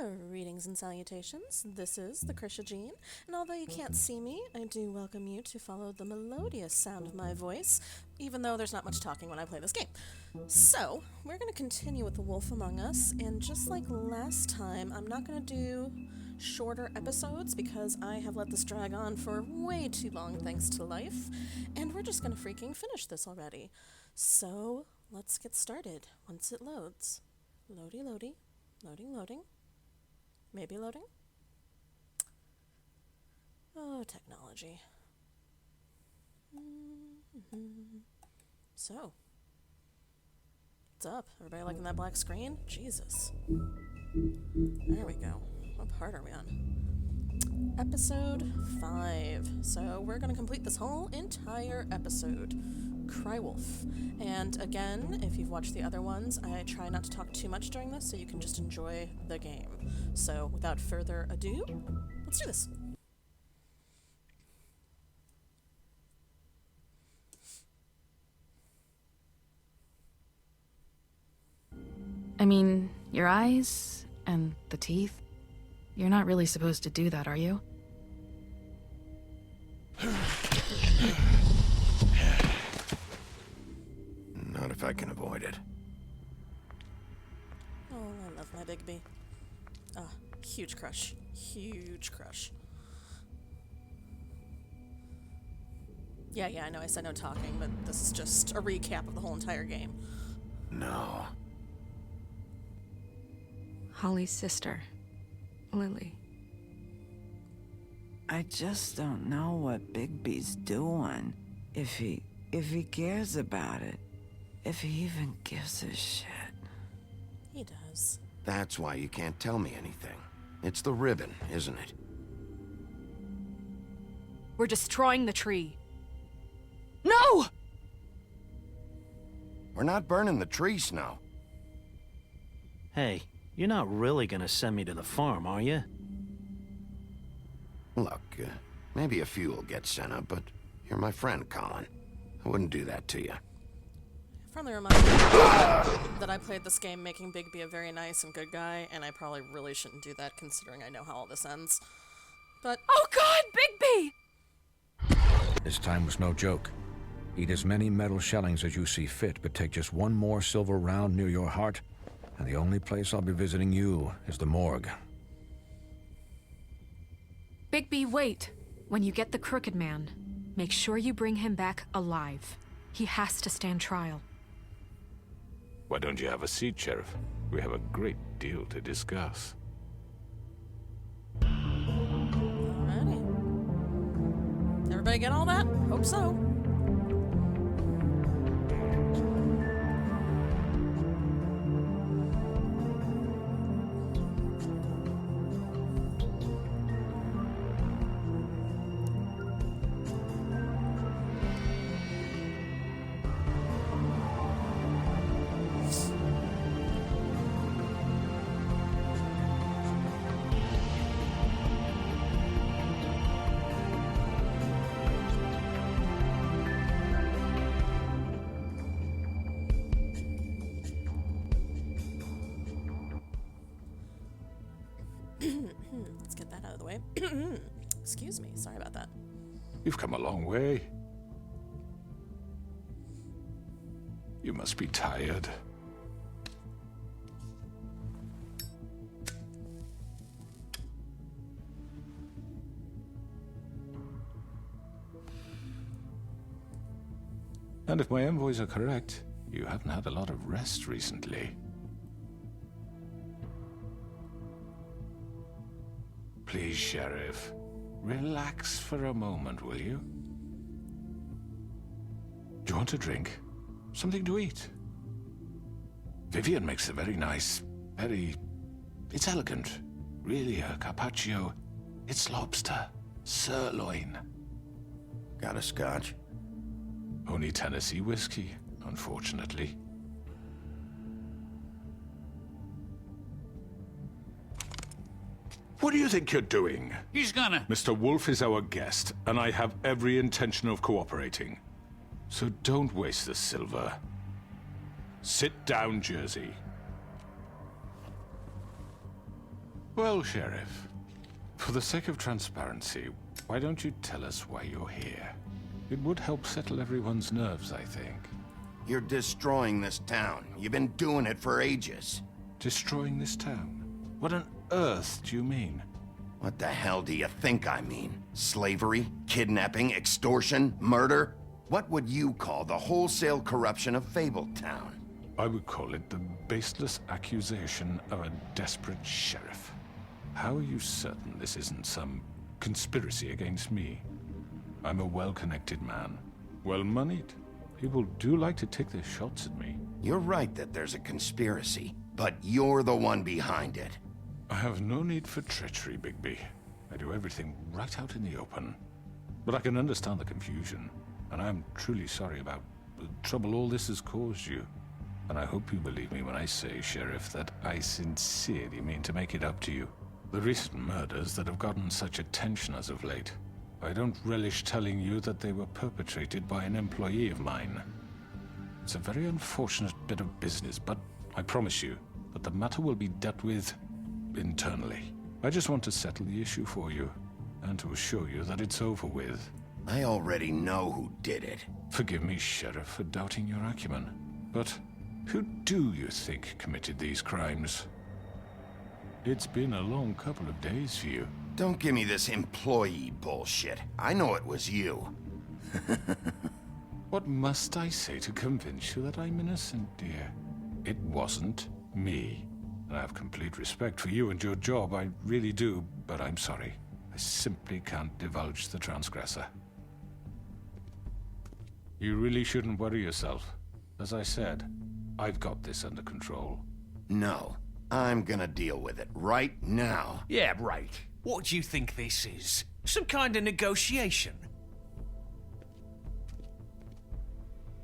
Greetings and salutations. This is the Krisha Jean, and although you can't see me, I do welcome you to follow the melodious sound of my voice, even though there's not much talking when I play this game. So, we're going to continue with The Wolf Among Us, and just like last time, I'm not going to do shorter episodes because I have let this drag on for way too long thanks to life, and we're just going to freaking finish this already. So, let's get started once it loads. Loady, loady, loading, loading. Maybe loading? Oh, technology. So, what's up? Everybody liking that black screen? Jesus. There we go. What part are we on? Episode 5. So, we're going to complete this whole entire episode. Crywolf. And again, if you've watched the other ones, I try not to talk too much during this so you can just enjoy the game. So without further ado, let's do this. I mean, your eyes and the teeth. You're not really supposed to do that, are you? Not if I can avoid it. Oh, I love my Bigby. Huge crush. Huge crush. Yeah, I know I said no talking, but this is just a recap of the whole entire game. No. Holly's sister, Lily. I just don't know what Bigby's doing. If he cares about it. If he even gives a shit. He does. That's why you can't tell me anything. It's the ribbon, isn't it? We're destroying the tree. No! We're not burning the tree, Snow. Hey, you're not really gonna send me to the farm, are you? Look, maybe a few will get sent up, but you're my friend, Colin. I wouldn't do that to you. Friendly reminder that I played this game making Bigby a very nice and good guy, and I probably really shouldn't do that considering I know how all this ends. But Oh God, Bigby! This time was no joke. Eat as many metal shellings as you see fit, but take just one more silver round near your heart, and the only place I'll be visiting you is the morgue. Bigby, wait. When you get the Crooked Man, make sure you bring him back alive. He has to stand trial. Why don't you have a seat, Sheriff? We have a great deal to discuss. alrighty. Everybody get all that? Hope so. Let's get that out of the way. Excuse me, sorry about that. You've come a long way. You must be tired. And if my envoys are correct, you haven't had a lot of rest recently. Please, Sheriff, relax for a moment, will you? Do you want a drink? Something to eat? Vivian makes a very nice, it's elegant. Really, a carpaccio. It's lobster, sirloin. Got a scotch? Only Tennessee whiskey, unfortunately. What do you think you're doing? He's gonna... Mr. Wolf is our guest, and I have every intention of cooperating. So don't waste the silver. Sit down, Jersey. Well, Sheriff, for the sake of transparency, why don't you tell us why you're here? It would help settle everyone's nerves, I think. You're destroying this town. You've been doing it for ages. Destroying this town? What on earth do you mean? What the hell do you think I mean? Slavery? Kidnapping? Extortion? Murder? What would you call the wholesale corruption of Fabletown? I would call it the baseless accusation of a desperate sheriff. How are you certain this isn't some conspiracy against me? I'm a well-connected man, well-moneyed. People do like to take their shots at me. You're right that there's a conspiracy, but you're the one behind it. I have no need for treachery, Bigby. I do everything right out in the open. But I can understand the confusion, and I'm truly sorry about the trouble all this has caused you. And I hope you believe me when I say, Sheriff, that I sincerely mean to make it up to you. The recent murders that have gotten such attention as of late, I don't relish telling you that they were perpetrated by an employee of mine. It's a very unfortunate bit of business, but I promise you that the matter will be dealt with internally. I just want to settle the issue for you, and to assure you that it's over with. I already know who did it. Forgive me, Sheriff, for doubting your acumen, but who do you think committed these crimes? It's been a long couple of days for you. Don't give me this employee bullshit. I know it was you. What must I say to convince you that I'm innocent, dear? It wasn't me. And I have complete respect for you and your job, I really do, but I'm sorry. I simply can't divulge the transgressor. You really shouldn't worry yourself. As I said, I've got this under control. No, I'm gonna deal with it right now. Yeah, right. What do you think this is? Some kind of negotiation?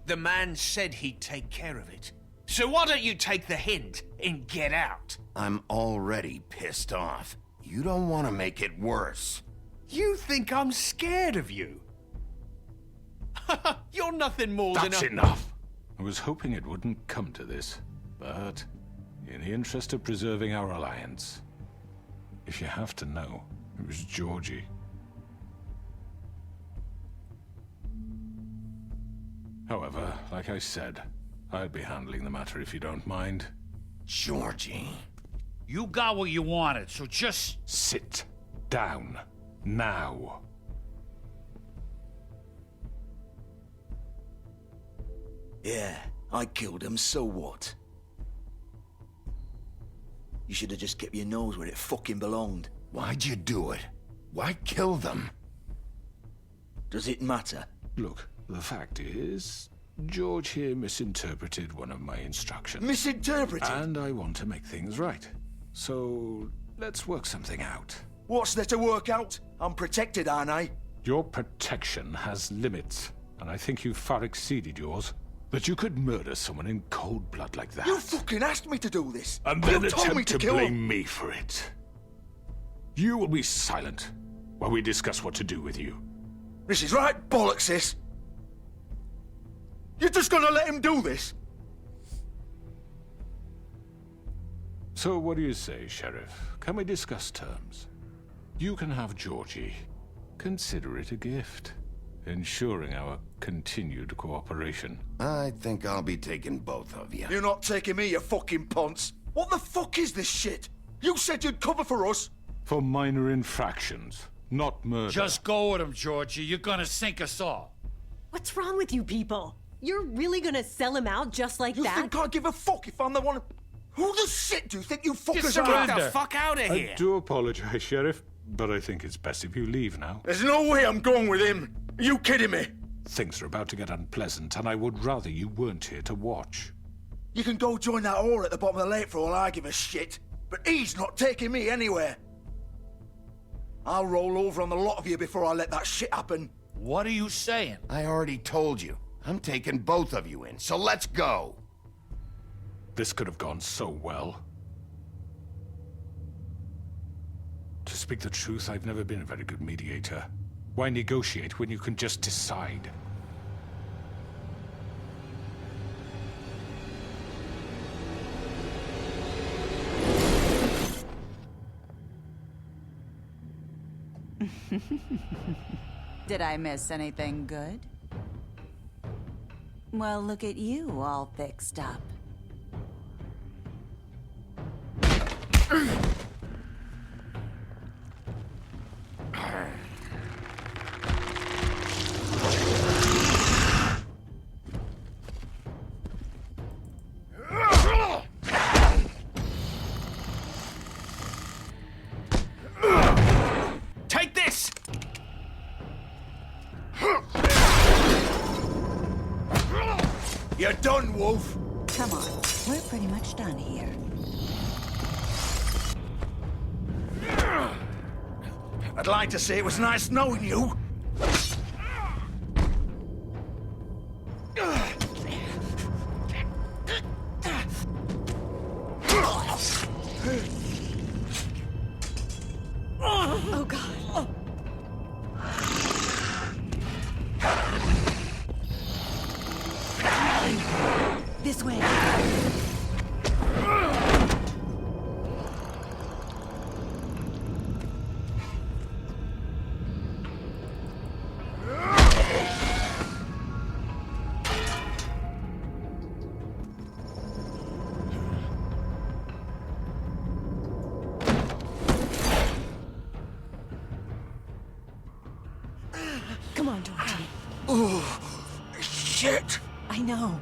The man said he'd take care of it. So why don't you take the hint and get out? I'm already pissed off. You don't want to make it worse. You think I'm scared of you? You're nothing more than That's a... enough! I was hoping it wouldn't come to this, but in the interest of preserving our alliance, if you have to know, it was Georgie. However, like I said, I'll be handling the matter if you don't mind. Georgie. You got what you wanted, so just... Sit down. Now. Yeah, I killed him, so what? You should have just kept your nose where it fucking belonged. Why'd you do it? Why kill them? Does it matter? Look, the fact is, George here misinterpreted one of my instructions. Misinterpreted? And I want to make things right. So, let's work something out. What's there to work out? I'm protected, aren't I? Your protection has limits, and I think you've far exceeded yours. That you could murder someone in cold blood like that. You fucking asked me to do this! And then you told me attempt to kill blame him. me for it. You will be silent while we discuss what to do with you. This is right bollocks, this! You're just gonna let him do this? So what do you say, Sheriff? Can we discuss terms? You can have Georgie. Consider it a gift, ensuring our continued cooperation. I think I'll be taking both of you. You're not taking me, you fucking ponce! What the fuck is this shit? You said you'd cover for us! For minor infractions, not murder. Just go with him, Georgie. You're gonna sink us all. What's wrong with you people? You're really gonna sell him out just like You that? think I give a fuck if I'm the one... Who the shit do you think you fuckers surrender. are? Get the fuck out of here! I do apologize, Sheriff, but I think it's best if you leave now. There's no way I'm going with him! Are you kidding me? Things are about to get unpleasant, and I would rather you weren't here to watch. You can go join that whore at the bottom of the lake for all I give a shit, but he's not taking me anywhere. I'll roll over on the lot of you before I let that shit happen. What are you saying? I already told you. I'm taking both of you in, so let's go. This could have gone so well. To speak the truth, I've never been a very good mediator. Why negotiate when you can just decide? Did I miss anything good? Well, look at you, all fixed up. Take this! You're done, Wolf. Come on, we're pretty much done here. I'd like to say it was nice knowing you. Oh, God. This way. Come on, Georgie. Oh, shit. I know.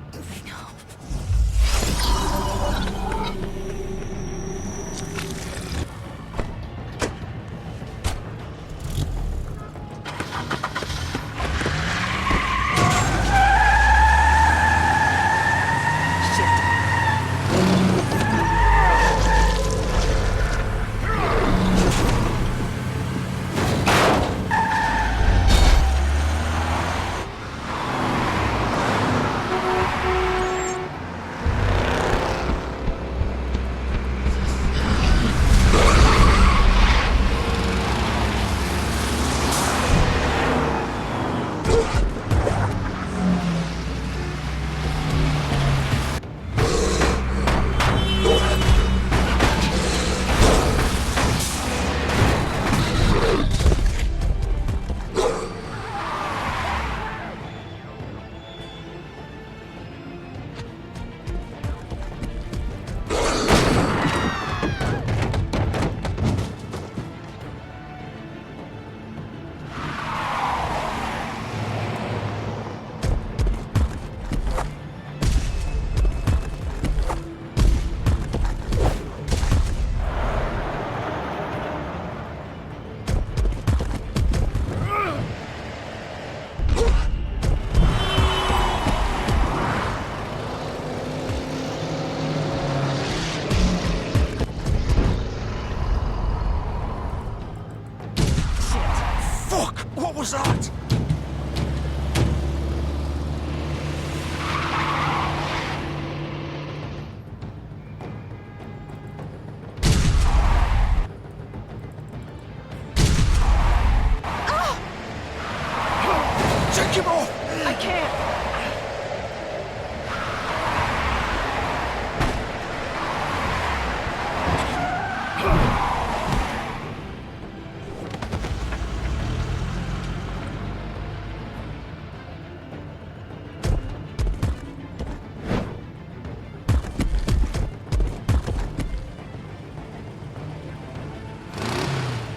What was that? Take him off! I can't.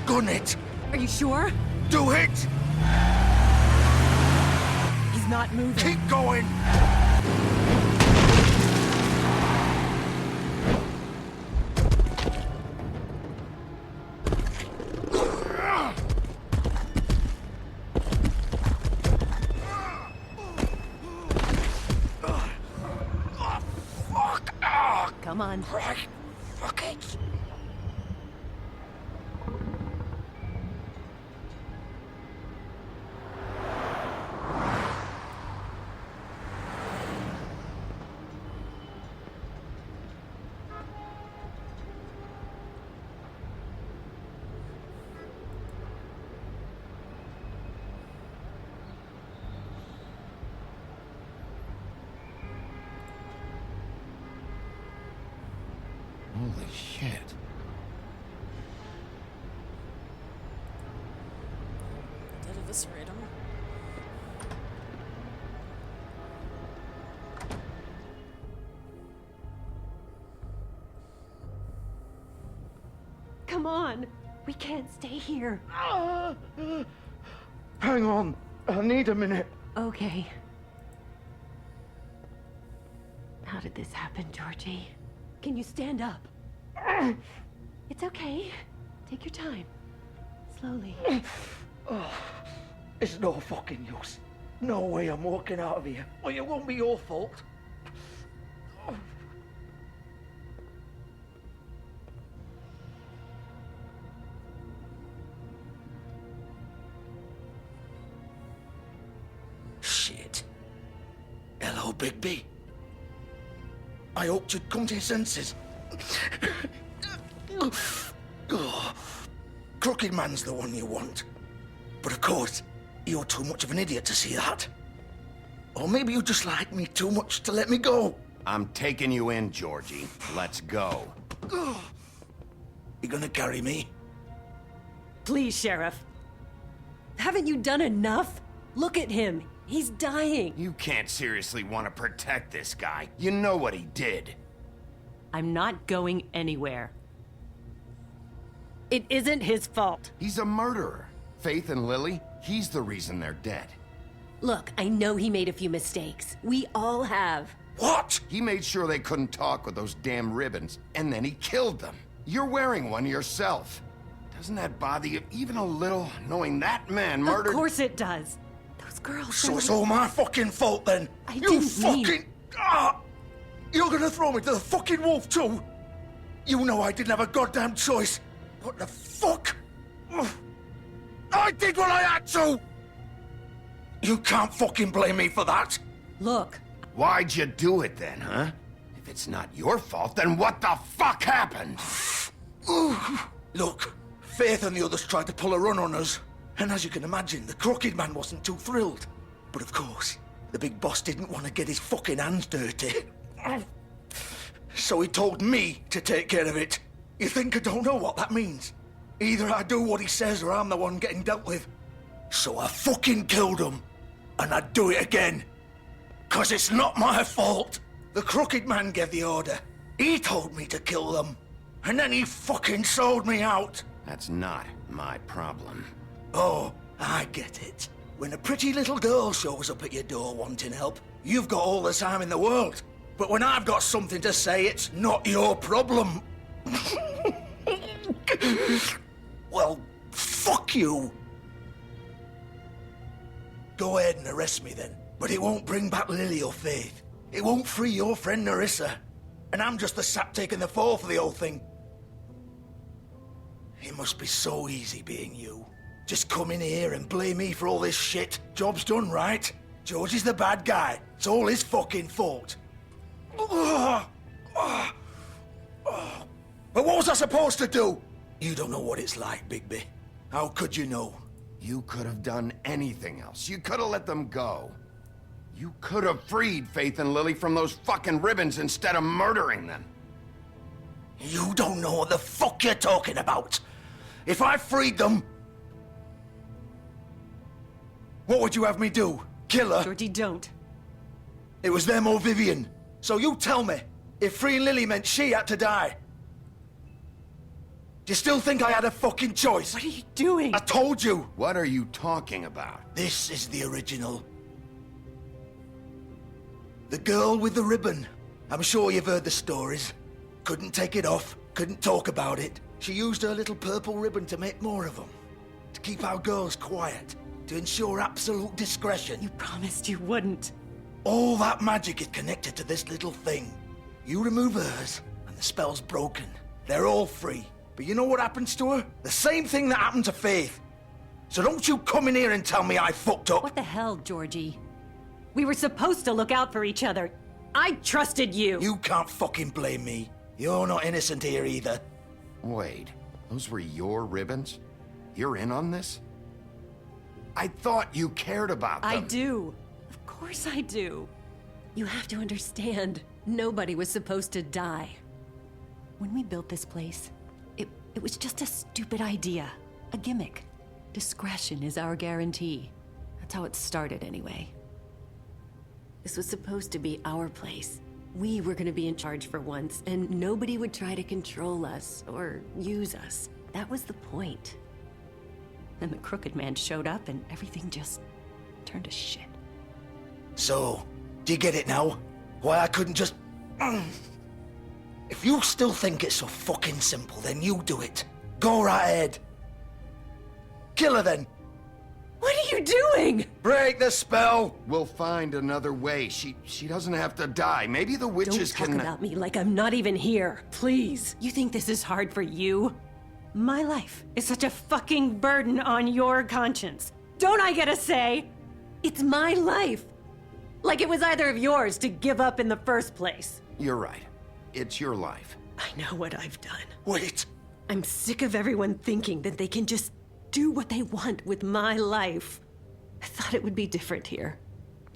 Gun it! Are you sure? Do it! He's not moving. Keep going! Come on. Right. Fuck it. Holy shit. Come on. We can't stay here. Hang on. I need a minute. Okay. How did this happen, Georgie? Can you stand up? It's okay. Take your time. Slowly. It's no fucking use. No way I'm walking out of here. Well, it won't be your fault. Shit. Hello, Bigby. I hoped you'd come to your senses. Crooked Man's the one you want. But of course, you're too much of an idiot to see that. Or maybe you just like me too much to let me go. I'm taking you in, Georgie. Let's go. You gonna carry me? Please, Sheriff. Haven't you done enough? Look at him. He's dying. You can't seriously want to protect this guy. You know what he did. I'm not going anywhere. It isn't his fault. He's a murderer. Faith and Lily, he's the reason they're dead. Look, I know he made a few mistakes. We all have. What? He made sure they couldn't talk with those damn ribbons, and then he killed them. You're wearing one yourself. Doesn't that bother you even a little, knowing that man murdered— Of course it does. Those girls— So it's all my fucking fault then? I didn't mean— You're gonna throw me to the fucking wolf too? You know I didn't have a goddamn choice. What the fuck? I did what I had to! You can't fucking blame me for that. Look. Why'd you do it then, huh? If it's not your fault, then what the fuck happened? Look, Faith and the others tried to pull a run on us. And as you can imagine, the Crooked Man wasn't too thrilled. But of course, the big boss didn't want to get his fucking hands dirty. So he told me to take care of it. You think I don't know what that means? Either I do what he says or I'm the one getting dealt with. So I fucking killed him. And I'd do it again. 'Cause it's not my fault. The Crooked Man gave the order. He told me to kill them. And then he fucking sold me out. That's not my problem. Oh, I get it. When a pretty little girl shows up at your door wanting help, you've got all the time in the world. But when I've got something to say, it's not your problem. Well, fuck you. Go ahead and arrest me then. But it won't bring back Lily or Faith. It won't free your friend Nerissa. And I'm just the sap taking the fall for the whole thing. It must be so easy being you. Just come in here and blame me for all this shit. Job's done, right? George is the bad guy. It's all his fucking fault. But what was I supposed to do? You don't know what it's like, Bigby. How could you know? You could have done anything else. You could have let them go. You could have freed Faith and Lily from those fucking ribbons instead of murdering them. You don't know what the fuck you're talking about. If I freed them... What would you have me do? Kill her? Georgie, don't. It was them or Vivian. So you tell me, if freeing Lily meant she had to die, do you still think I had a fucking choice? What are you doing? I told you. What are you talking about? This is the original. The girl with the ribbon. I'm sure you've heard the stories. Couldn't take it off, couldn't talk about it. She used her little purple ribbon to make more of them. To keep our girls quiet. To ensure absolute discretion. You promised you wouldn't. All that magic is connected to this little thing. You remove hers, and the spell's broken. They're all free. But you know what happens to her? The same thing that happened to Faith. So don't you come in here and tell me I fucked up. What the hell, Georgie? We were supposed to look out for each other. I trusted you. You can't fucking blame me. You're not innocent here either. Wait, those were your ribbons? You're in on this? I thought you cared about them. I do. Of course I do. You have to understand, nobody was supposed to die. When we built this place, it was just a stupid idea. A gimmick. Discretion is our guarantee. That's how it started anyway. This was supposed to be our place. We were gonna be in charge for once, and nobody would try to control us or use us. that was the point. Then the crooked man showed up and everything just turned to shit. So, do you get it now? Why I couldn't just... If you still think it's so fucking simple, then you do it. Go right ahead. Kill her then. What are you doing? Break the spell! We'll find another way. She doesn't have to die. Maybe the witches Don't talk can... about me like I'm not even here, please. You think this is hard for you? My life is such a fucking burden on your conscience. Don't I get a say? It's my life. Like it was either of yours to give up in the first place. You're right. It's your life. I know what I've done. Wait. I'm sick of everyone thinking that they can just do what they want with my life. I thought it would be different here.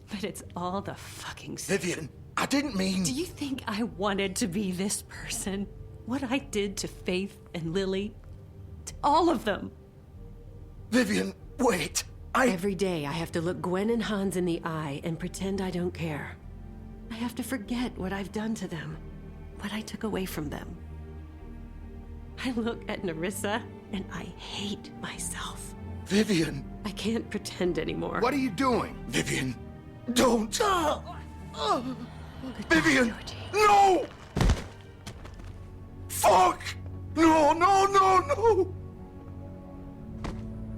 But it's all the fucking same. Vivian, I didn't mean... Do you think I wanted to be this person? What I did to Faith and Lily? To all of them? Vivian, wait. Every day I have to look Gwen and Hans in the eye and pretend I don't care. I have to forget what I've done to them. What I took away from them. I look at Nerissa and I hate myself. Vivian. I can't pretend anymore. What are you doing? Vivian, don't. Vivian, Georgie. no! Fuck! No, no, no, no!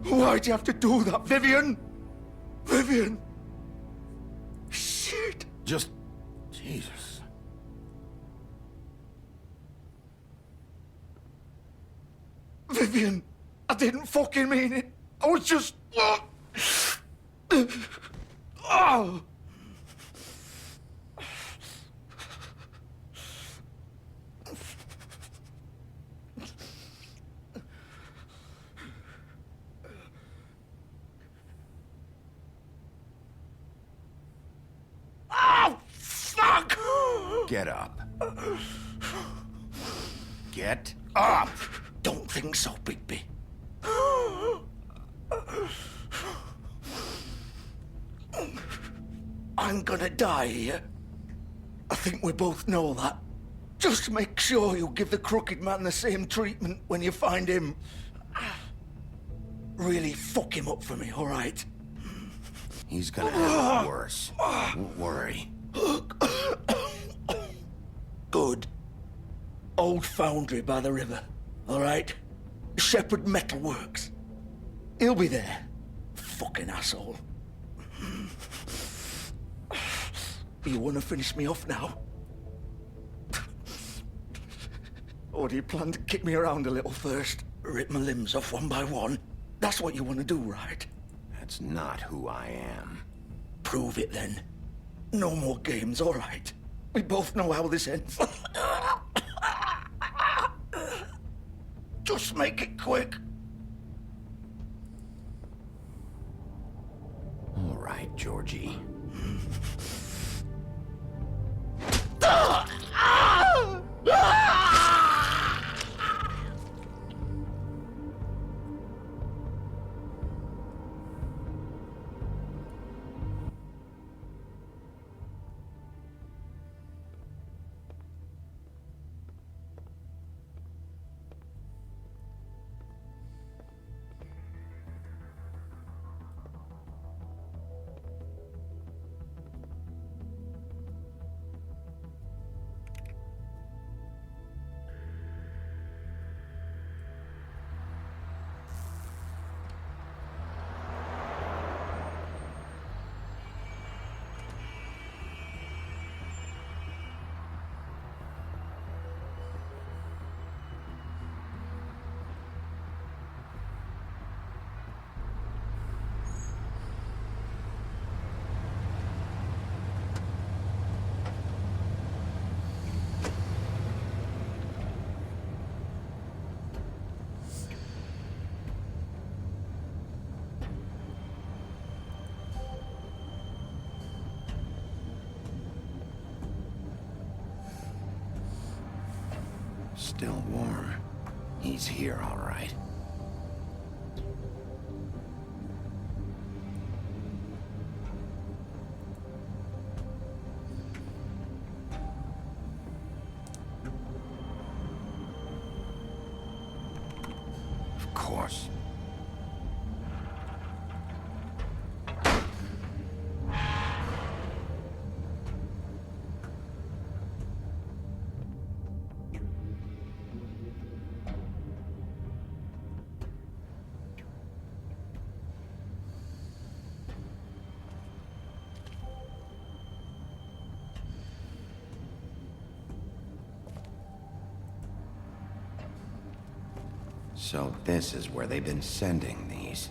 Why'd you have to do that, Vivian? Vivian! Shit! Just... Jesus. Vivian, I didn't fucking mean it. I was just... Oh. Oh, fuck! Get up. Get up! Don't think so, Bigby. I'm gonna die here. I think we both know that. Just make sure you give the crooked man the same treatment when you find him. Really fuck him up for me, all right? He's gonna have it worse. Don't worry. Good. Old foundry by the river, all right? Shepherd Metal Works. He'll be there. Fucking asshole. You want to finish me off now? Or do you plan to kick me around a little first? Rip my limbs off one by one? That's what you want to do, right? That's not who I am. Prove it then. No more games, all right? We both know how this ends. Just make it quick. All right, Georgie. Still warm. He's here, all right. course. So this is where they've been sending these.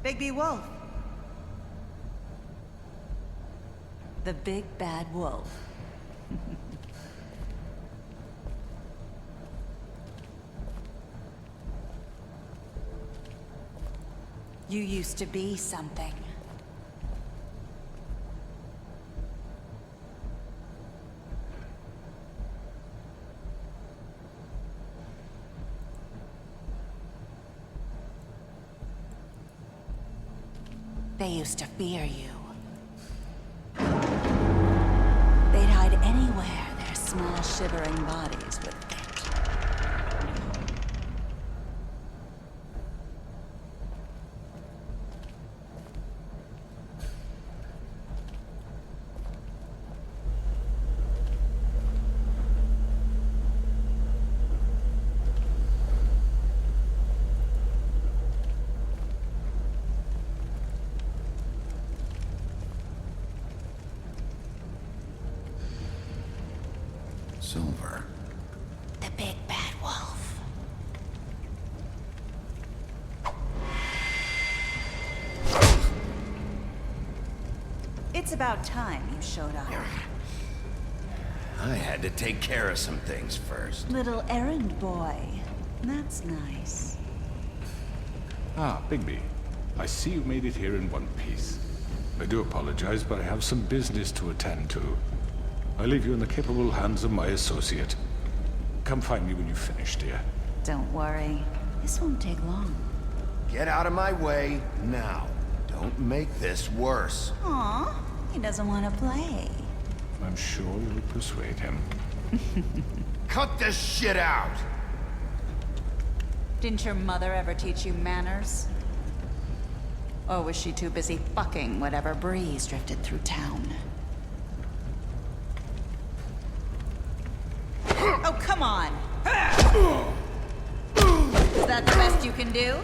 Bigby Wolf. The big bad wolf. You used to be something. They used to fear you. They'd hide anywhere their small shivering bodies would fit. Silver. The big bad wolf. It's about time you showed up. I had to take care of some things first. Little errand boy. That's nice. Ah, Bigby. I see you made it here in one piece. I do apologize, but I have some business to attend to. I leave you in the capable hands of my associate. Come find me when you've finished, dear. Don't worry. This won't take long. Get out of my way now. Don't make this worse. Aw, he doesn't want to play. I'm sure you'll persuade him. Cut this shit out! Didn't your mother ever teach you manners? Or was she too busy fucking whatever breeze drifted through town? Oh, come on! Is that the best you can do?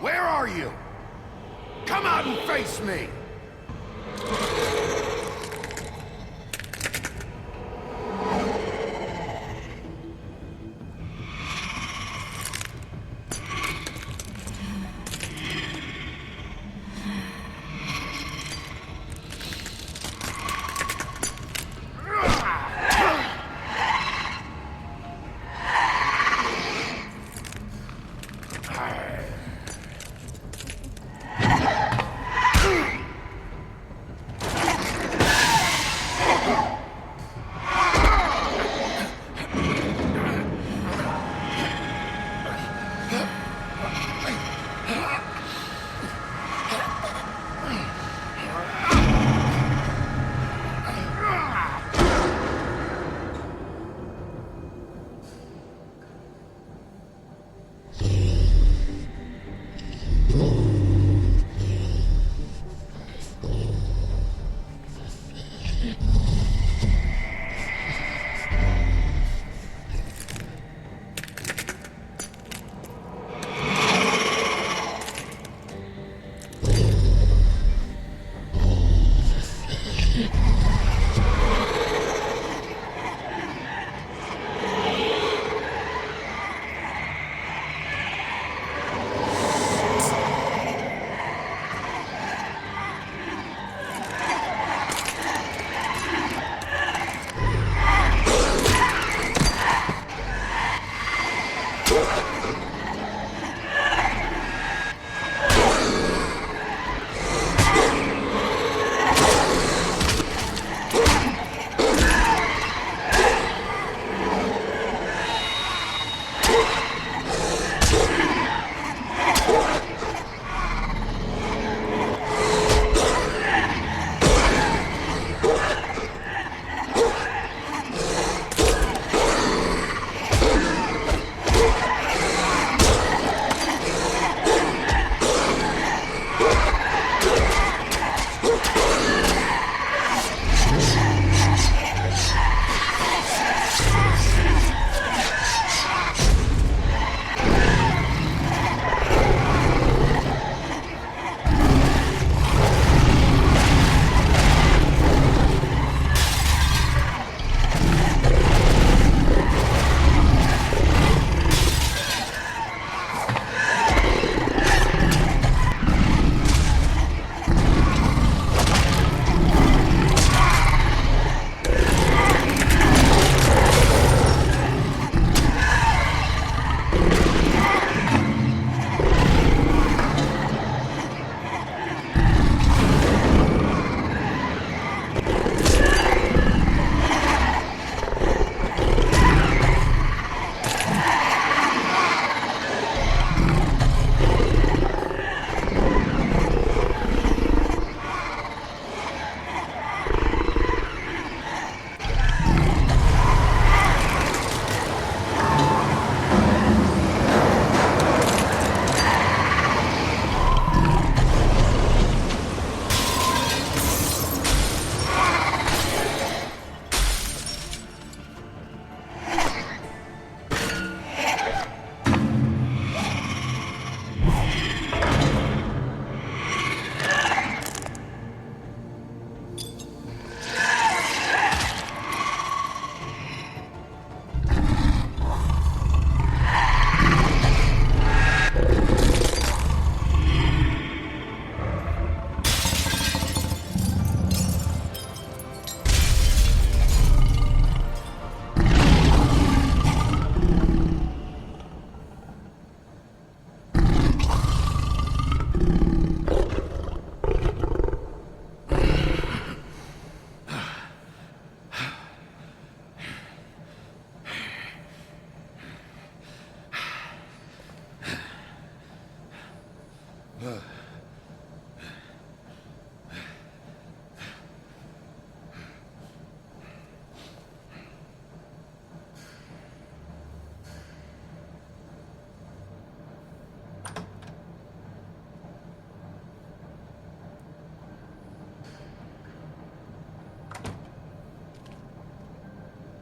Where are you? Come out and face me!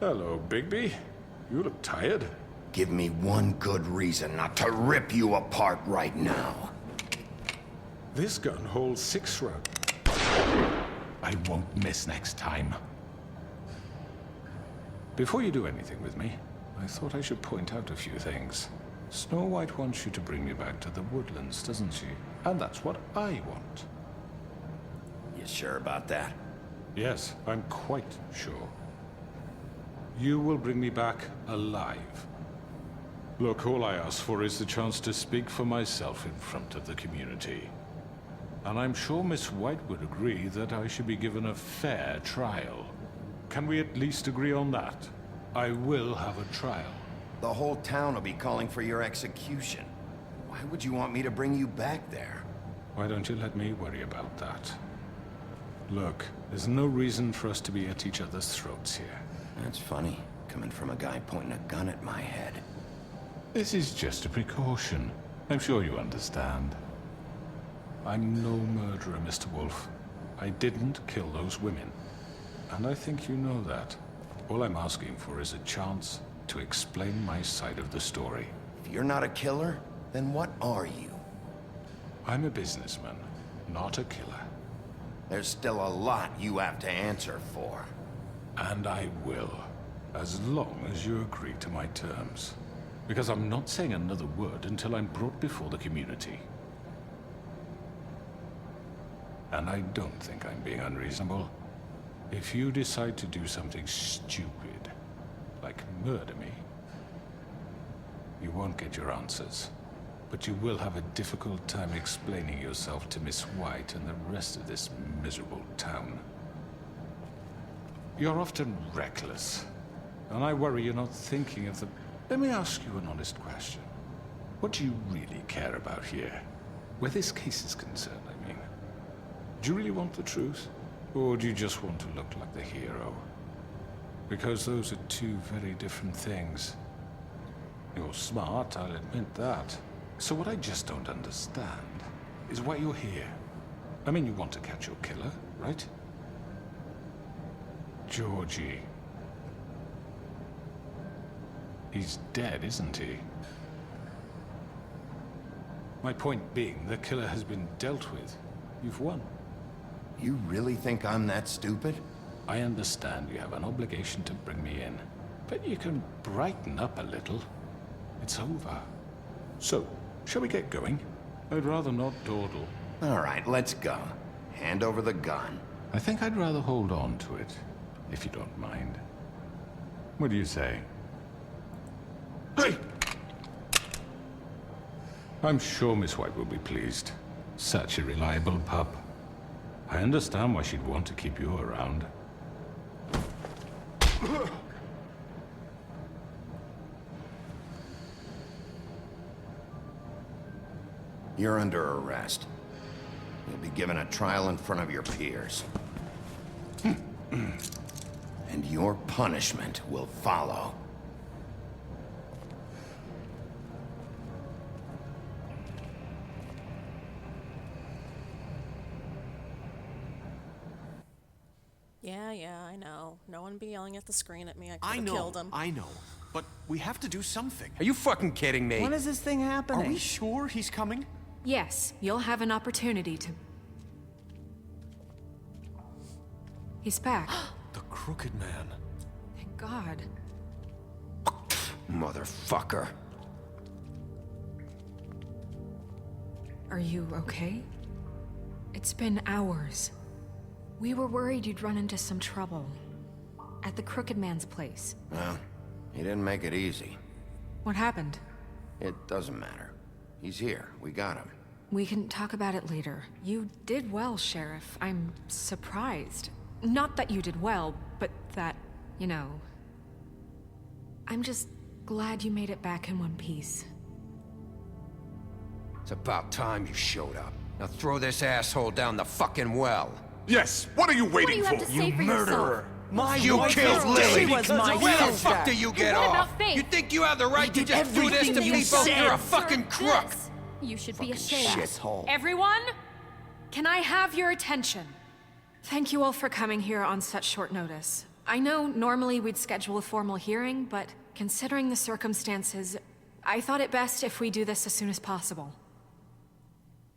Hello, Bigby. You look tired. Give me one good reason not to rip you apart right now. This gun holds 6 rounds. I won't miss next time. Before you do anything with me, I thought I should point out a few things. Snow White wants you to bring me back to the woodlands, doesn't she? And that's what I want. You sure about that? Yes, I'm quite sure. You will bring me back alive. Look, all I ask for is the chance to speak for myself in front of the community. And I'm sure Miss White would agree that I should be given a fair trial. Can we at least agree on that? I will have a trial. The whole town will be calling for your execution. Why would you want me to bring you back there? Why don't you let me worry about that? Look, there's no reason for us to be at each other's throats here. That's funny, coming from a guy pointing a gun at my head. This is just a precaution. I'm sure you understand. I'm no murderer, Mr. Wolf. I didn't kill those women. And I think you know that. All I'm asking for is a chance to explain my side of the story. If you're not a killer, then what are you? I'm a businessman, not a killer. There's still a lot you have to answer for. And I will, as long as you agree to my terms. Because I'm not saying another word until I'm brought before the community. And I don't think I'm being unreasonable. If you decide to do something stupid, like murder me, you won't get your answers. But you will have a difficult time explaining yourself to Miss White and the rest of this miserable town. You're often reckless, and I worry you're not thinking of the... Let me ask you an honest question. What do you really care about here? Where this case is concerned, I mean. Do you really want the truth? Or do you just want to look like the hero? Because those are two very different things. You're smart, I'll admit that. So what I just don't understand is why you're here. I mean, you want to catch your killer, right? Georgie. He's dead, isn't he? My point being, the killer has been dealt with. You've won. You really think I'm that stupid? I understand you have an obligation to bring me in, but you can brighten up a little. It's over. So, shall we get going? I'd rather not dawdle. All right, let's go. Hand over the gun. I think I'd rather hold on to it, if you don't mind. What do you say? Hey! I'm sure Miss White will be pleased. Such a reliable pup. I understand why she'd want to keep you around. You're under arrest. You'll be given a trial in front of your peers. And your punishment will follow. Yeah, I know. No one be yelling at the screen at me. I could have killed him. I know. But we have to do something. Are you fucking kidding me? When is this thing happening? Are we sure he's coming? Yes, you'll have an opportunity to... He's back. The Crooked Man. Thank God. Motherfucker. Are you okay? It's been hours. We were worried you'd run into some trouble. At the Crooked Man's place. Well, he didn't make it easy. What happened? It doesn't matter. He's here. We got him. We can talk about it later. You did well, Sheriff. I'm surprised. Not that you did well, but that, you know... I'm just glad you made it back in one piece. It's about time you showed up. Now throw this asshole down the fucking well. Yes! What are you waiting What do you have to say for murderer! You killed Lily! She was my Where the sister. fuck do you get What off? about Faith? You think you have the right to just do this to everything you people? said. You're a fucking crook! You should be Fucking ashamed. shithole. Everyone, can I have your attention? Thank you all for coming here on such short notice. I know normally we'd schedule a formal hearing, but considering the circumstances, I thought it best if we do this as soon as possible.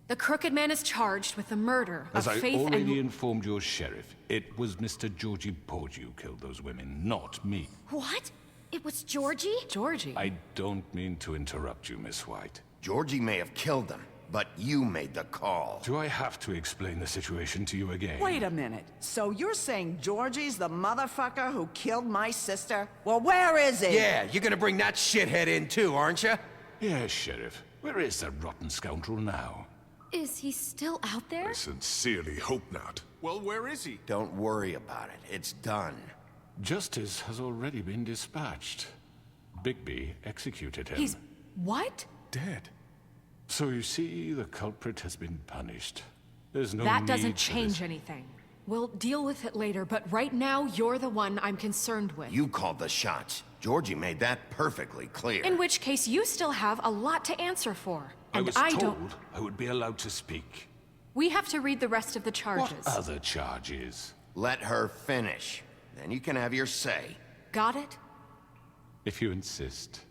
The Crooked Man is charged with the murder of As I Faith already and... informed your sheriff, it was Mr. Georgie Porgy who killed those women, not me. What? It was Georgie? Georgie? I don't mean to interrupt you, Miss White. Georgie may have killed them, but you made the call. Do I have to explain the situation to you again? Wait a minute. So you're saying Georgie's the motherfucker who killed my sister? Well, where is he? Yeah, you're gonna bring that shithead in too, aren't you? Yes, Sheriff. Where is that rotten scoundrel now? Is he still out there? I sincerely hope not. Well, where is he? Don't worry about it. It's done. Justice has already been dispatched. Bigby executed him. He's... what? Dead. So you see, the culprit has been punished. There's no That need doesn't for change this. anything. We'll deal with it later, but right now, you're the one I'm concerned with. You called the shots. Georgie made that perfectly clear. In which case, you still have a lot to answer for. I And was I told don't... I would be allowed to speak. We have to read the rest of the charges. What other charges? Let her finish. Then you can have your say. Got it? If you insist.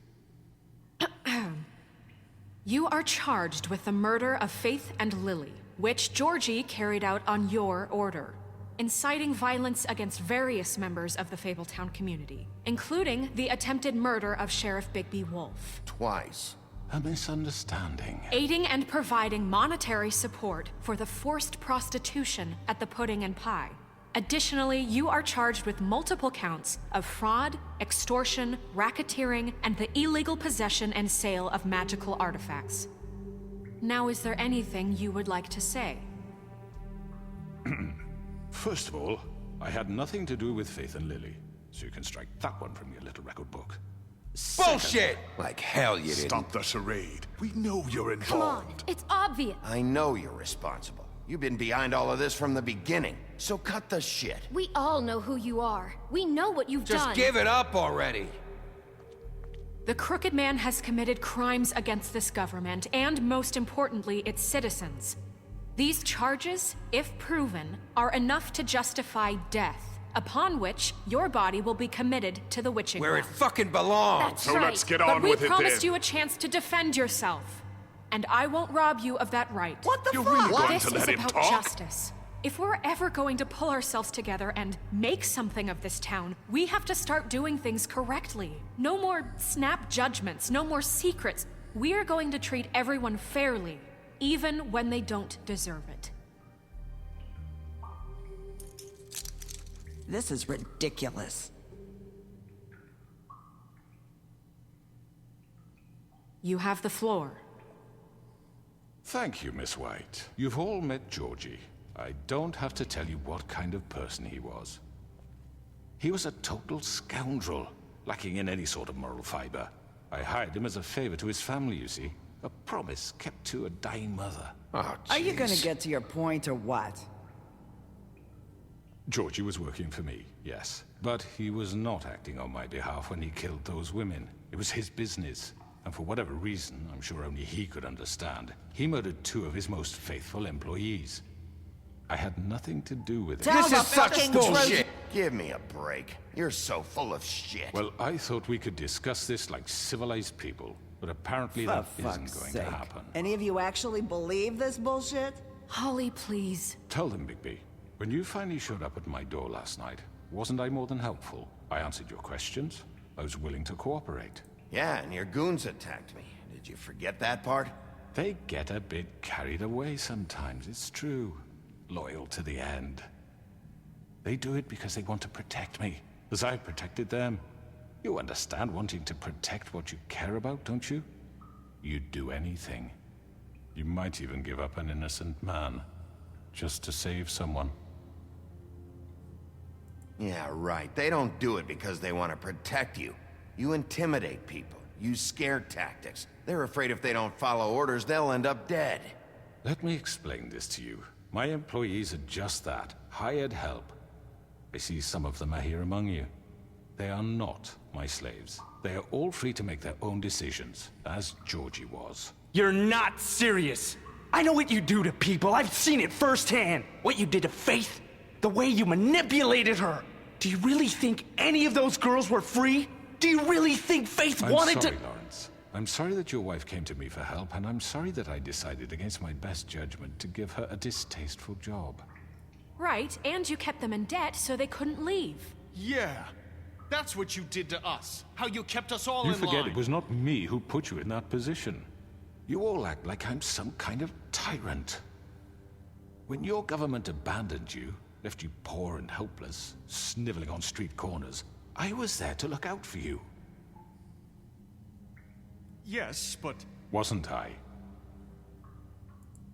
You are charged with the murder of Faith and Lily, which Georgie carried out on your order, inciting violence against various members of the Fabletown community, including the attempted murder of Sheriff Bigby Wolf. Twice. A misunderstanding. Aiding and providing monetary support for the forced prostitution at the Pudding and Pie. Additionally, you are charged with multiple counts of fraud, extortion, racketeering, and the illegal possession and sale of magical artifacts. Now, is there anything you would like to say? First of all, I had nothing to do with Faith and Lily, so you can strike that one from your little record book. Bullshit! Like hell you didn't. Stop the charade. We know you're involved. Come on, it's obvious. I know you're responsible. You've been behind all of this from the beginning, so cut the shit. We all know who you are. We know what you've done. Just give it up already. The Crooked Man has committed crimes against this government, and most importantly, its citizens. These charges, if proven, are enough to justify death, upon which your body will be committed to the witching Where it well. fucking belongs. That's right. Let's get But on we with it promised then. you a chance to defend yourself. And I won't rob you of that right. What the You're fuck? really going This to is let him about talk? justice. If we're ever going to pull ourselves together and make something of this town, we have to start doing things correctly. No more snap judgments, no more secrets. We are going to treat everyone fairly, even when they don't deserve it. This is ridiculous. You have the floor. Thank you, Miss White. You've all met Georgie. I don't have to tell you what kind of person he was. He was a total scoundrel, lacking in any sort of moral fiber. I hired him as a favor to his family, you see. A promise kept to a dying mother. Oh, Are you gonna jeez. get to your point or what? Georgie was working for me, yes. But he was not acting on my behalf when he killed those women. It was his business. And for whatever reason, I'm sure only he could understand, he murdered 2 of his most faithful employees. I had nothing to do with it. Tell This the is such fucking bullshit. Give me a break. You're so full of shit. Well, I thought we could discuss this like civilized people, but apparently For that fuck's isn't going sake. to happen. Any of you actually believe this bullshit? Holly, please. Tell them, Bigby, when you finally showed up at my door last night, wasn't I more than helpful? I answered your questions. I was willing to cooperate. Yeah, and your goons attacked me. Did you forget that part? They get a bit carried away sometimes, it's true. Loyal to the end. They do it because they want to protect me, as I've protected them. You understand wanting to protect what you care about, don't you? You'd do anything. You might even give up an innocent man, just to save someone. Yeah, right. They don't do it because they want to protect you. You intimidate people, use scare tactics. They're afraid if they don't follow orders, they'll end up dead. Let me explain this to you. My employees are just that, hired help. I see some of them are here among you. They are not my slaves. They are all free to make their own decisions, as Georgie was. You're not serious. I know what you do to people. I've seen it firsthand. What you did to Faith, the way you manipulated her. Do you really think any of those girls were free? Do you really think Faith wanted I'm sorry, to— Lawrence. I'm sorry that your wife came to me for help, and I'm sorry that I decided against my best judgment to give her a distasteful job. Right, and you kept them in debt so they couldn't leave. Yeah. That's what you did to us. How you kept us all You in forget line. it was not me who put you in that position. You all act like I'm some kind of tyrant. When your government abandoned you, left you poor and helpless, sniveling on street corners, I was there to look out for you. Yes, but... Wasn't I?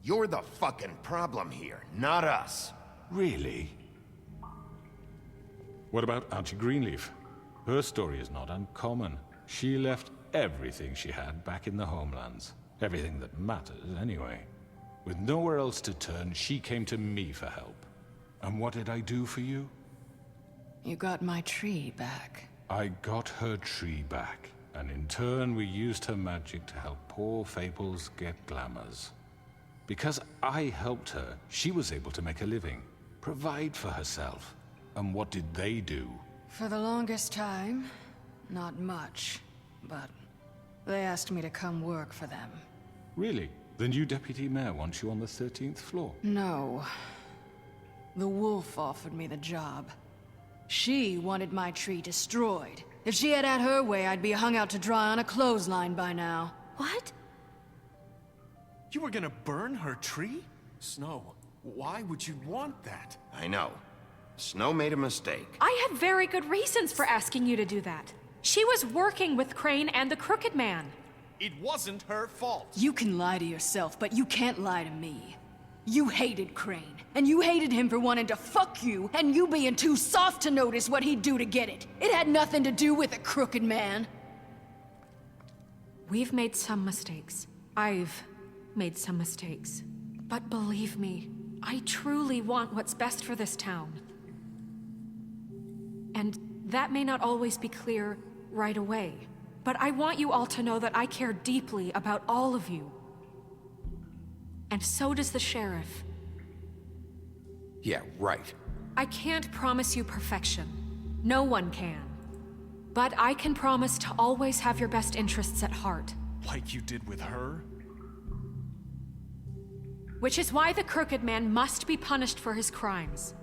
You're the fucking problem here, not us. Really? What about Auntie Greenleaf? Her story is not uncommon. She left everything she had back in the homelands. Everything that matters, anyway. With nowhere else to turn, she came to me for help. And what did I do for you? You got my tree back. I got her tree back. And in turn, we used her magic to help poor Fables get glamours. Because I helped her, she was able to make a living, provide for herself. And what did they do? For the longest time, not much. But they asked me to come work for them. Really? The new deputy mayor wants you on the 13th floor? No. The wolf offered me the job. She wanted my tree destroyed. If she had her way, I'd be hung out to dry on a clothesline by now. What? You were gonna burn her tree? Snow, why would you want that? I know. Snow made a mistake. I have very good reasons for asking you to do that. She was working with Crane and the Crooked Man. It wasn't her fault. You can lie to yourself, but you can't lie to me. You hated Crane, and you hated him for wanting to fuck you, and you being too soft to notice what he'd do to get it. It had nothing to do with the Crooked Man. We've made some mistakes. I've made some mistakes. But believe me, I truly want what's best for this town. And that may not always be clear right away. But I want you all to know that I care deeply about all of you. And so does the sheriff. Yeah, right. I can't promise you perfection. No one can. But I can promise to always have your best interests at heart. Like you did with her? Which is why the Crooked Man must be punished for his crimes.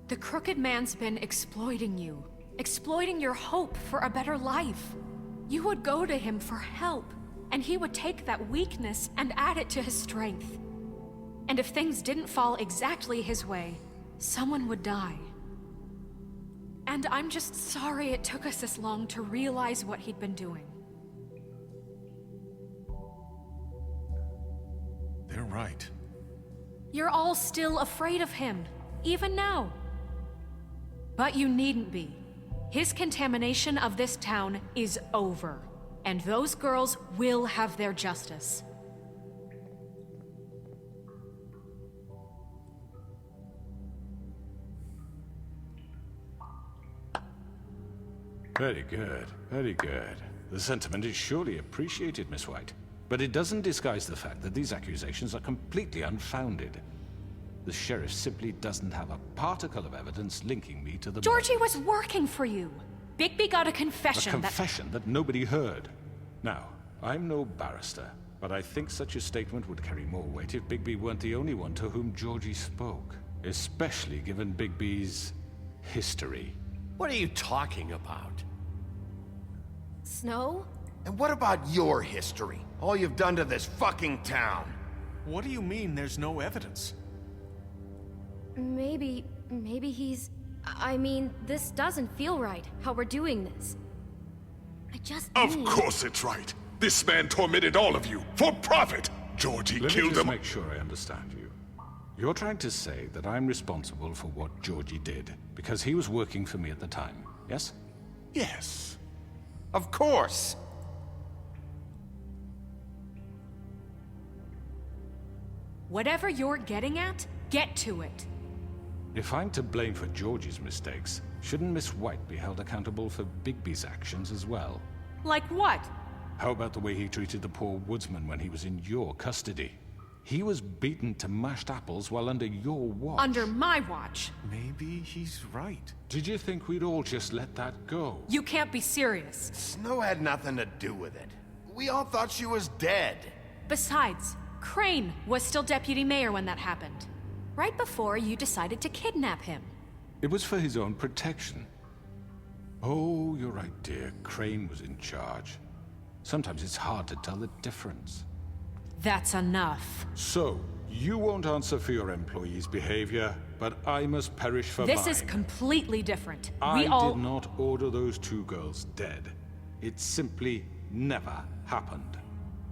The Crooked Man's been exploiting you. Exploiting your hope for a better life. You would go to him for help, and he would take that weakness and add it to his strength. And if things didn't fall exactly his way, someone would die. And I'm just sorry it took us this long to realize what he'd been doing. They're right. You're all still afraid of him, even now. But you needn't be. His contamination of this town is over, and those girls will have their justice. Very good, very good. The sentiment is surely appreciated, Miss White. But it doesn't disguise the fact that these accusations are completely unfounded. The sheriff simply doesn't have a particle of evidence linking me to the Georgie was working for you. Bigby got a confession A confession that nobody heard. Now, I'm no barrister, but I think such a statement would carry more weight if Bigby weren't the only one to whom Georgie spoke. Especially given Bigby's history. What are you talking about? Snow? And what about your history? All you've done to this fucking town. What do you mean there's no evidence? Maybe he's... I mean, this doesn't feel right, how we're doing this. I just Of need... course it's right. This man tormented all of you, for profit. Georgie Let me killed just them. make sure I understand you. You're trying to say that I'm responsible for what Georgie did, because he was working for me at the time, yes? Yes. Of course. Whatever you're getting at, get to it. If I'm to blame for Georgie's mistakes, shouldn't Miss White be held accountable for Bigby's actions as well? Like what? How about the way he treated the poor woodsman when he was in your custody? He was beaten to mashed apples while under your watch. Under my watch. Maybe he's right. Did you think we'd all just let that go? You can't be serious. Snow had nothing to do with it. We all thought she was dead. Besides, Crane was still deputy mayor when that happened. Right before you decided to kidnap him. It was for his own protection. Oh, you're right, dear. Crane was in charge. Sometimes it's hard to tell the difference. That's enough. So, you won't answer for your employees' behavior, but I must perish for mine. This is completely different. I did not order those two girls dead. It simply never happened.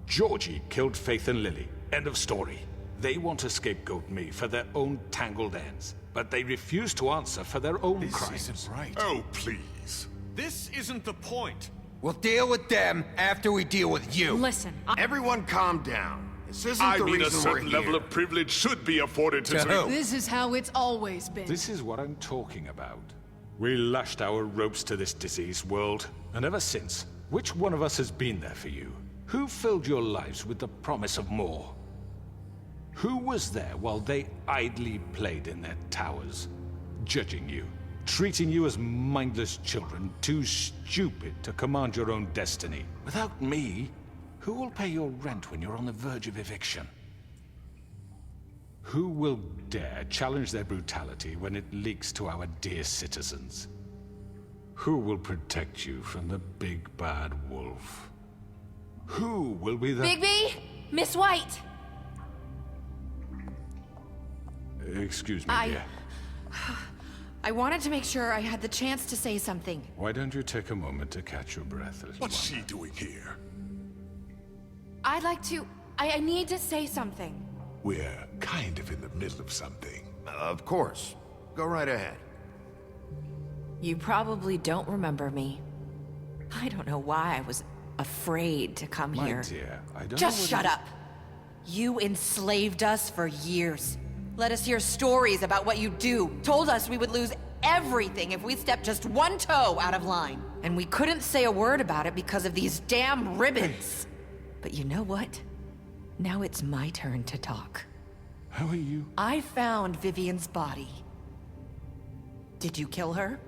Georgie killed Faith and Lily. End of story. They want to scapegoat me for their own tangled ends, but they refuse to answer for their own crimes. This isn't right. Oh, please. This isn't the point. We'll deal with them after we deal with you. Listen, Everyone calm down. This isn't I the mean, a reason we're certain here. level of privilege should be afforded to... This is how it's always been. This is what I'm talking about. We lashed our ropes to this diseased world, and ever since, which one of us has been there for you? Who filled your lives with the promise of more? Who was there while they idly played in their towers, judging you, treating you as mindless children, too stupid to command your own destiny? Without me, who will pay your rent when you're on the verge of eviction? Who will dare challenge their brutality when it leaks to our dear citizens? Who will protect you from the big bad wolf? Who will be the... Bigby! Miss White! Excuse me, dear. I wanted to make sure I had the chance to say something. Why don't you take a moment to catch your breath, little What's one? she doing here? I'd like to... I need to say something. We're kind of in the middle of something. Of course. Go right ahead. You probably don't remember me. I don't know why I was afraid to come My here. dear, I don't Just know shut up. You enslaved us for years. Let us hear stories about what you do. Told us we would lose everything if we stepped just one toe out of line. And we couldn't say a word about it because of these damn ribbons. But you know what? Now it's my turn to talk. How are you? I found Vivian's body. Did you kill her?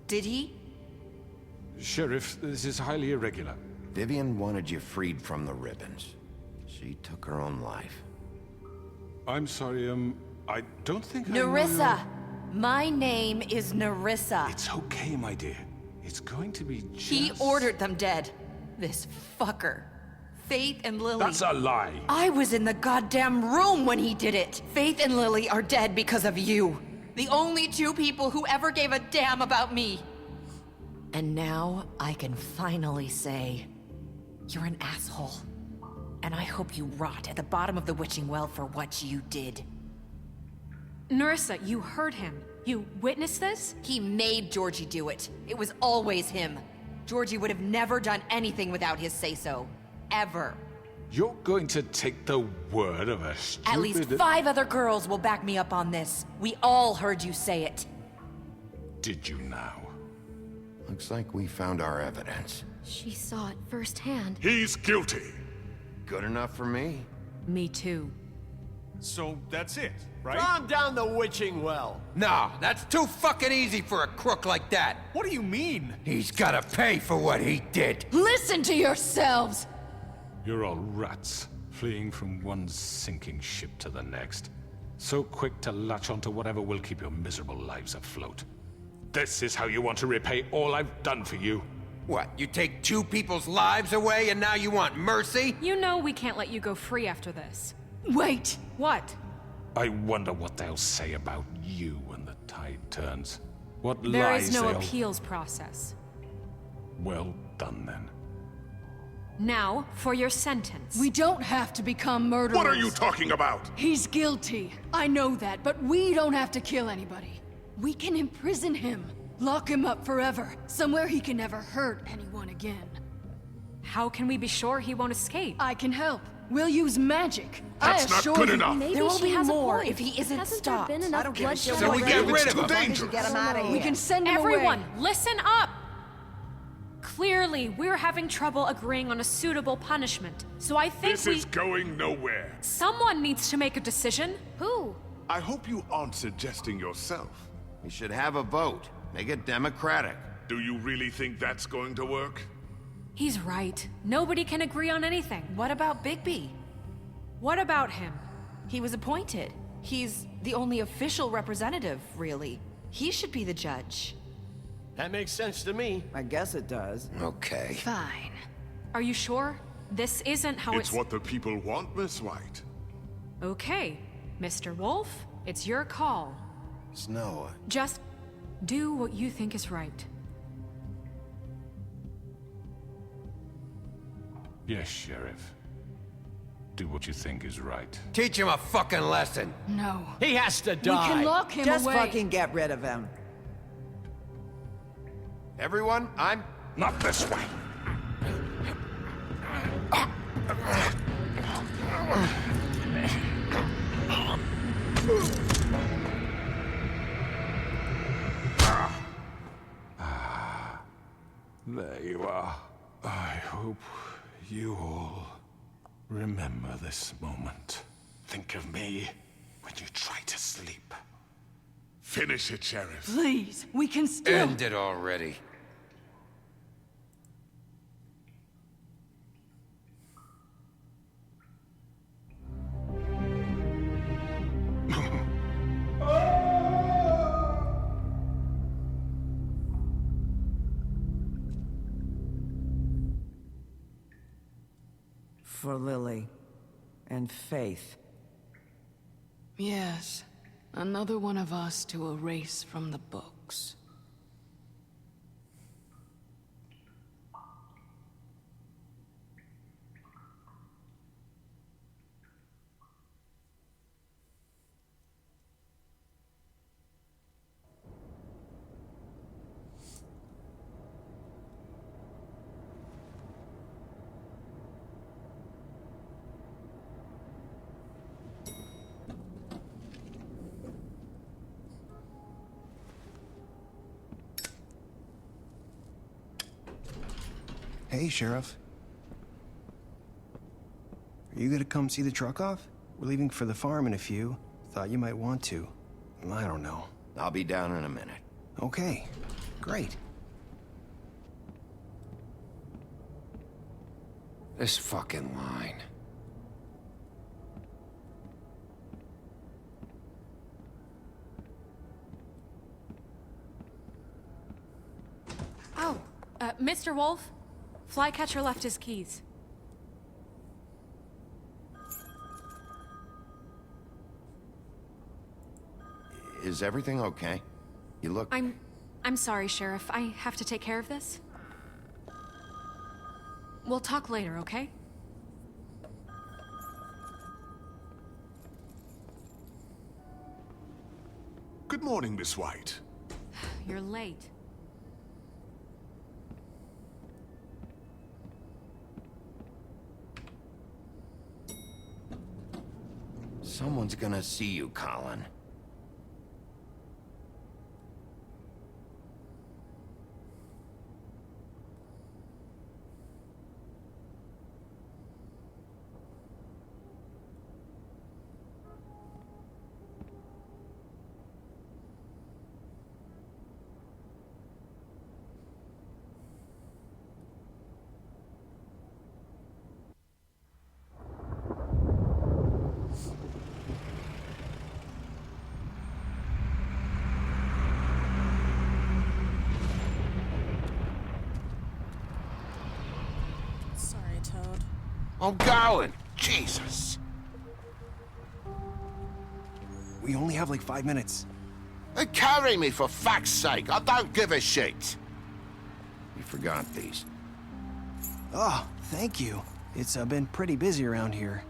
Did he? Sheriff, this is highly irregular. Vivian wanted you freed from the ribbons. She took her own life. I'm sorry, I don't think I Nerissa! know My name is Nerissa. It's okay, my dear. It's going to be just... He ordered them dead. This fucker. Faith and Lily. That's a lie. I was in the goddamn room when he did it. Faith and Lily are dead because of you. The only two people who ever gave a damn about me. And now I can finally say, you're an asshole. And I hope you rot at the bottom of the witching well for what you did. Nerissa, you heard him. You witnessed this? He made Georgie do it. It was always him. Georgie would have never done anything without his say-so. Ever. You're going to take the word of a stupid... At least 5 other girls will back me up on this. We all heard you say it. Did you now? Looks like we found our evidence. She saw it firsthand. He's guilty. Good enough for me. Me too. So that's it, right? Calm down the witching well. No, that's too fucking easy for a crook like that. What do you mean? He's gotta pay for what he did. Listen to yourselves! You're all rats, fleeing from one sinking ship to the next. So quick to latch onto whatever will keep your miserable lives afloat. This is how you want to repay all I've done for you? What, you take 2 people's lives away and now you want mercy? You know we can't let you go free after this. Wait! What? I wonder what they'll say about you when the tide turns. What There lies is no they'll... appeals process. Well done, then. Now, for your sentence. We don't have to become murderers. What are you talking about? He's guilty. I know that, but we don't have to kill anybody. We can imprison him. Lock him up forever. Somewhere he can never hurt anyone again. How can we be sure he won't escape? I can help. We'll use magic. That's not good enough. Maybe There will she be has more a point. if he isn't Hasn't stopped. there been enough bloodshed So we already? get rid It's of too him. dangerous. Get him out of here. We can send him Everyone, away. listen up! Clearly, we're having trouble agreeing on a suitable punishment. So I think This is going nowhere. Someone needs to make a decision. Who? I hope you aren't suggesting yourself. We should have a vote. Make it democratic. Do you really think that's going to work? He's right. Nobody can agree on anything. What about Bigby? What about him? He was appointed. He's the only official representative, really. He should be the judge. That makes sense to me. I guess it does. Okay. Fine. Are you sure? This isn't how It's what the people want, Miss White. Okay, Mr. Wolf, it's your call. Snow. Just do what you think is right. Yes, Sheriff. Do what you think is right. Teach him a fucking lesson. No. He has to die. We can lock him Just away. fucking get rid of him. Everyone, I'm... Not this way. There you are. I hope you all remember this moment. Think of me when you try to sleep. Finish it, Sheriff. Please, we can still... End it already. For Lily. And Faith. Yes. Another one of us to erase from the books. Hey, Sheriff. Are you gonna come see the truck off? We're leaving for the farm in a few. Thought you might want to. I don't know. I'll be down in a minute. Okay, great. This fucking line. Oh, Mr. Wolf? Flycatcher left his keys. Is everything okay? You look... I'm sorry, Sheriff. I have to take care of this. We'll talk later, okay? Good morning, Miss White. You're late. Someone's gonna see you, Colin. Sorry, Toad. I'm going! Jesus! We only have like 5 minutes. Carry me, for fuck's sake! I don't give a shit! You forgot these. Oh, thank you. It's been pretty busy around here.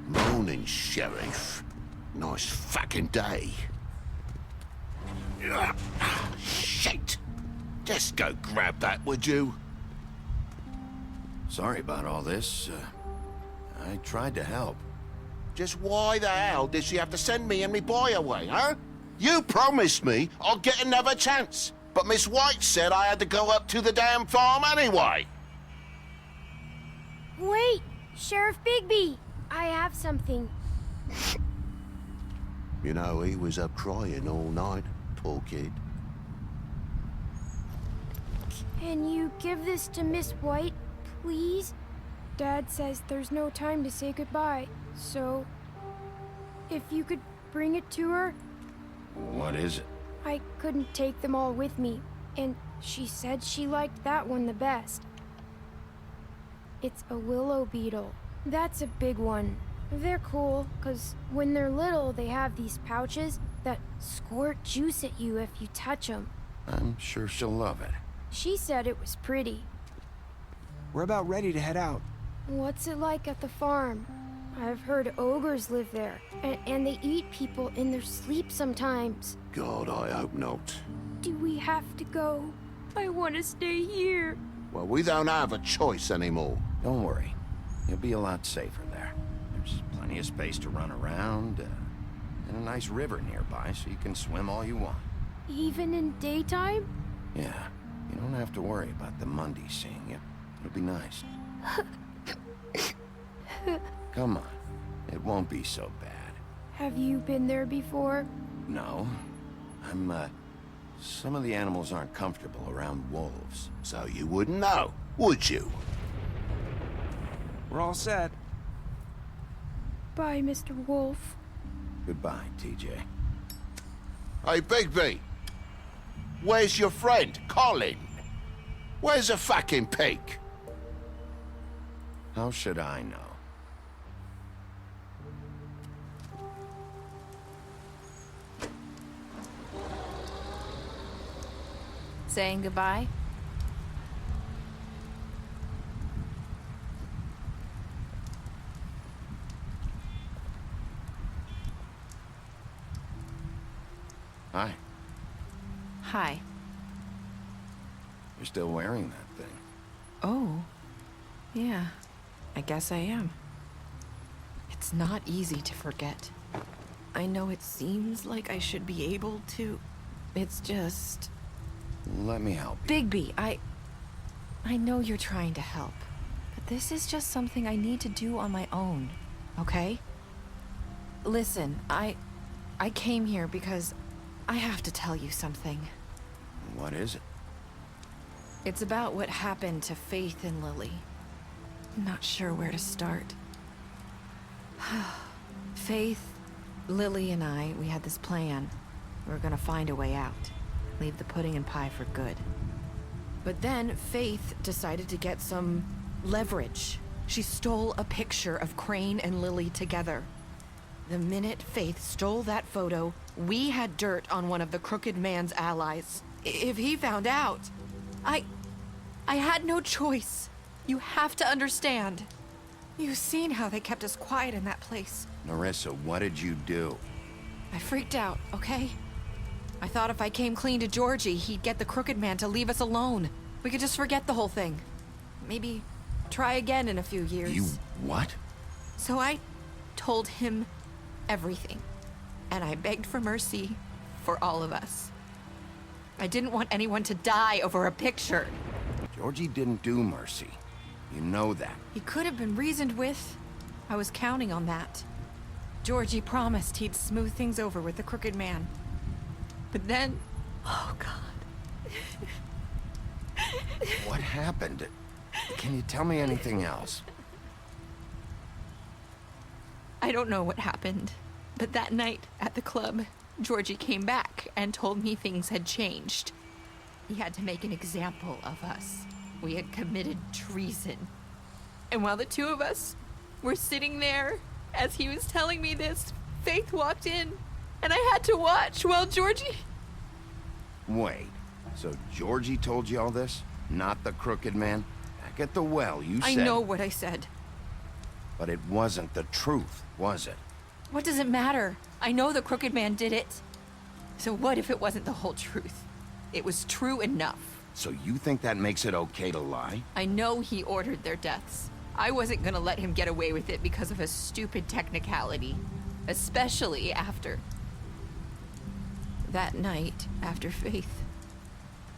Morning, Sheriff. Nice fucking day. Shit! Just go grab that, would you? Sorry about all this. I tried to help. Just why the hell did she have to send me and me boy away, huh? You promised me I'll get another chance. But Miss White said I had to go up to the damn farm anyway. Wait! Sheriff Bigby! I have something. You know, he was up crying all night, poor kid. Can you give this to Miss White, please? Dad says there's no time to say goodbye, so... if you could bring it to her? What is it? I couldn't take them all with me, and she said she liked that one the best. It's a willow beetle. That's a big one. They're cool, 'cause when they're little, they have these pouches that squirt juice at you if you touch them. I'm sure she'll love it. She said it was pretty. We're about ready to head out. What's it like at the farm? I've heard ogres live there, and they eat people in their sleep sometimes. God, I hope not. Do we have to go? I want to stay here. Well, we don't have a choice anymore. Don't worry. You'll be a lot safer there. There's plenty of space to run around, and a nice river nearby so you can swim all you want. Even in daytime? Yeah, you don't have to worry about the Mundies seeing you. It'll be nice. Come on. It won't be so bad. Have you been there before? No. Some of the animals aren't comfortable around wolves. So you wouldn't know, would you? We're all set. Bye, Mr. Wolf. Goodbye, TJ. Hey, Bigby. Where's your friend, Colin? Where's the fucking pig? How should I know? Saying goodbye? Hi. Hi. You're still wearing that thing. Oh. Yeah. I guess I am. It's not easy to forget. I know it seems like I should be able to. It's just... Let me help you. Bigby, I know you're trying to help, but this is just something I need to do on my own, okay? Listen, I came here because I have to tell you something. What is it? It's about what happened to Faith and Lily. I'm not sure where to start. Faith, Lily, and I, we had this plan. We were gonna find a way out. Leave the pudding and pie for good. But then Faith decided to get some leverage. She stole a picture of Crane and Lily together. The minute Faith stole that photo, we had dirt on one of the Crooked Man's allies. If he found out, I had no choice. You have to understand. You've seen how they kept us quiet in that place. Nerissa, what did you do? I freaked out, okay? I thought if I came clean to Georgie, he'd get the Crooked Man to leave us alone. We could just forget the whole thing. Maybe try again in a few years. You what? So I told him everything. And I begged for mercy for all of us. I didn't want anyone to die over a picture. Georgie didn't do mercy. You know that. He could have been reasoned with. I was counting on that. Georgie promised he'd smooth things over with the Crooked Man. But then... Oh, God. What happened? Can you tell me anything else? I don't know what happened. But that night at the club, Georgie came back and told me things had changed. He had to make an example of us. We had committed treason. And while the two of us were sitting there, as he was telling me this, Faith walked in, and I had to watch while Georgie... Wait, so Georgie told you all this? Not the Crooked Man? Back at the well, you said... I know what I said. But it wasn't the truth, was it? What does it matter? I know the Crooked Man did it. So what if it wasn't the whole truth? It was true enough. So you think that makes it okay to lie? I know he ordered their deaths. I wasn't gonna let him get away with it because of a stupid technicality. Especially after... that night, after Faith.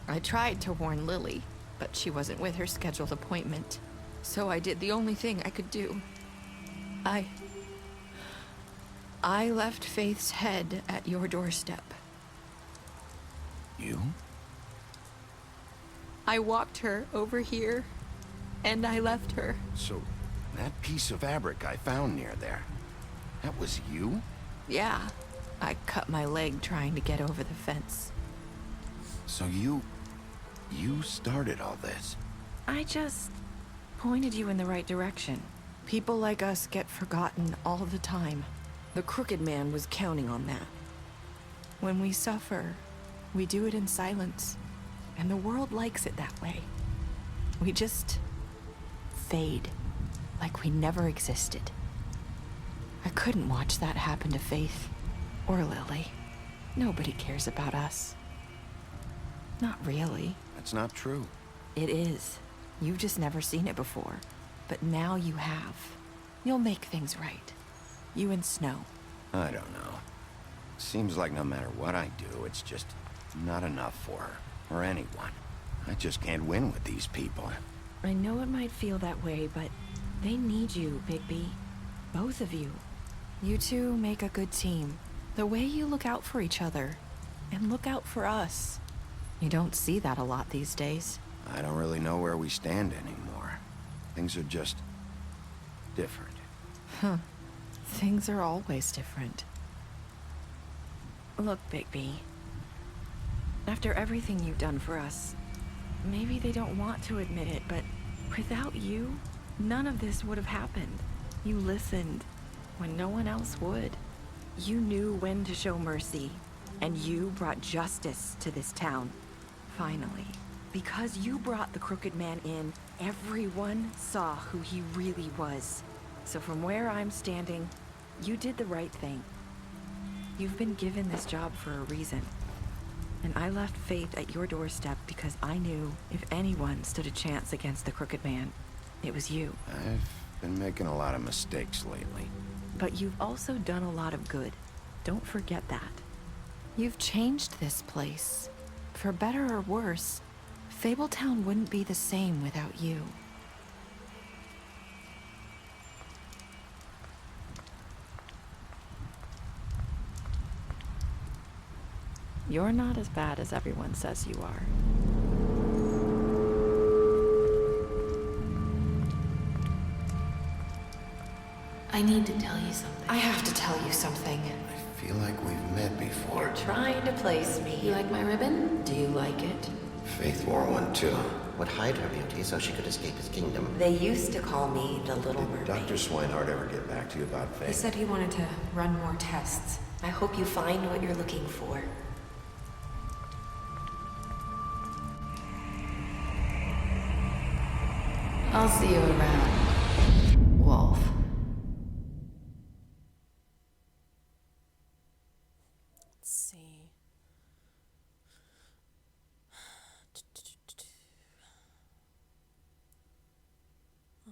I tried to warn Lily, but she wasn't with her scheduled appointment. So I did the only thing I could do. I left Faith's head at your doorstep. You? I walked her over here, and I left her. So, that piece of fabric I found near there, that was you? Yeah, I cut my leg trying to get over the fence. So you started all this? I just pointed you in the right direction. People like us get forgotten all the time. The Crooked Man was counting on that. When we suffer, we do it in silence, and the world likes it that way. We just fade, like we never existed. I couldn't watch that happen to Faith, or Lily. Nobody cares about us. Not really. That's not true. It is. You've just never seen it before. But now you have. You'll make things right. You and Snow. I don't know. Seems like no matter what I do, it's just not enough for her, or anyone. I just can't win with these people. I know it might feel that way, but they need you, Bigby. Both of you. You two make a good team. The way you look out for each other, and look out for us. You don't see that a lot these days. I don't really know where we stand anymore. Things are just different. Huh. Things are always different. Look, Bigby. After everything you've done for us, maybe they don't want to admit it, but without you, none of this would have happened. You listened when no one else would. You knew when to show mercy, and you brought justice to this town. Finally. Because you brought the Crooked Man in, everyone saw who he really was. So from where I'm standing, you did the right thing. You've been given this job for a reason. And I left Faith at your doorstep because I knew if anyone stood a chance against the Crooked Man, it was you. I've been making a lot of mistakes lately. But you've also done a lot of good. Don't forget that. You've changed this place. For better or worse, Fabletown wouldn't be the same without you. You're not as bad as everyone says you are. I need to tell you something. I have to tell you something. I feel like we've met before. You're trying to place me. You like my ribbon? Do you like it? Faith wore one too. Would hide her beauty so she could escape his kingdom. They used to call me the Little Did Mermaid. Dr. Swinehart ever get back to you about Faith? He said he wanted to run more tests. I hope you find what you're looking for. I'll see you around, Wolf. Let's see.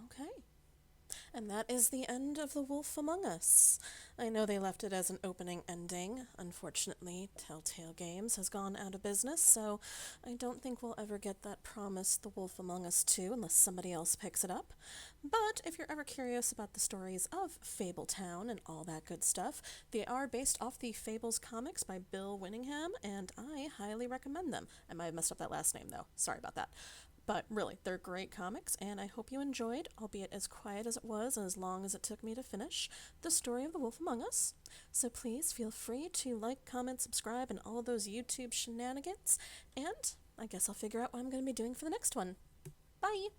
Okay. And that is the end of The Wolf Among Us. I know they left it as an opening ending. Unfortunately, Telltale Games has gone out of business, so I don't think we'll ever get that promised The Wolf Among Us 2 unless somebody else picks it up. But if you're ever curious about the stories of Fabletown and all that good stuff, they are based off the Fables comics by Bill Winningham, and I highly recommend them. I might have messed up that last name, though. Sorry about that. But really, they're great comics, and I hope you enjoyed, albeit as quiet as it was and as long as it took me to finish, the story of The Wolf Among Us. So please feel free to like, comment, subscribe, and all those YouTube shenanigans, and I guess I'll figure out what I'm going to be doing for the next one. Bye!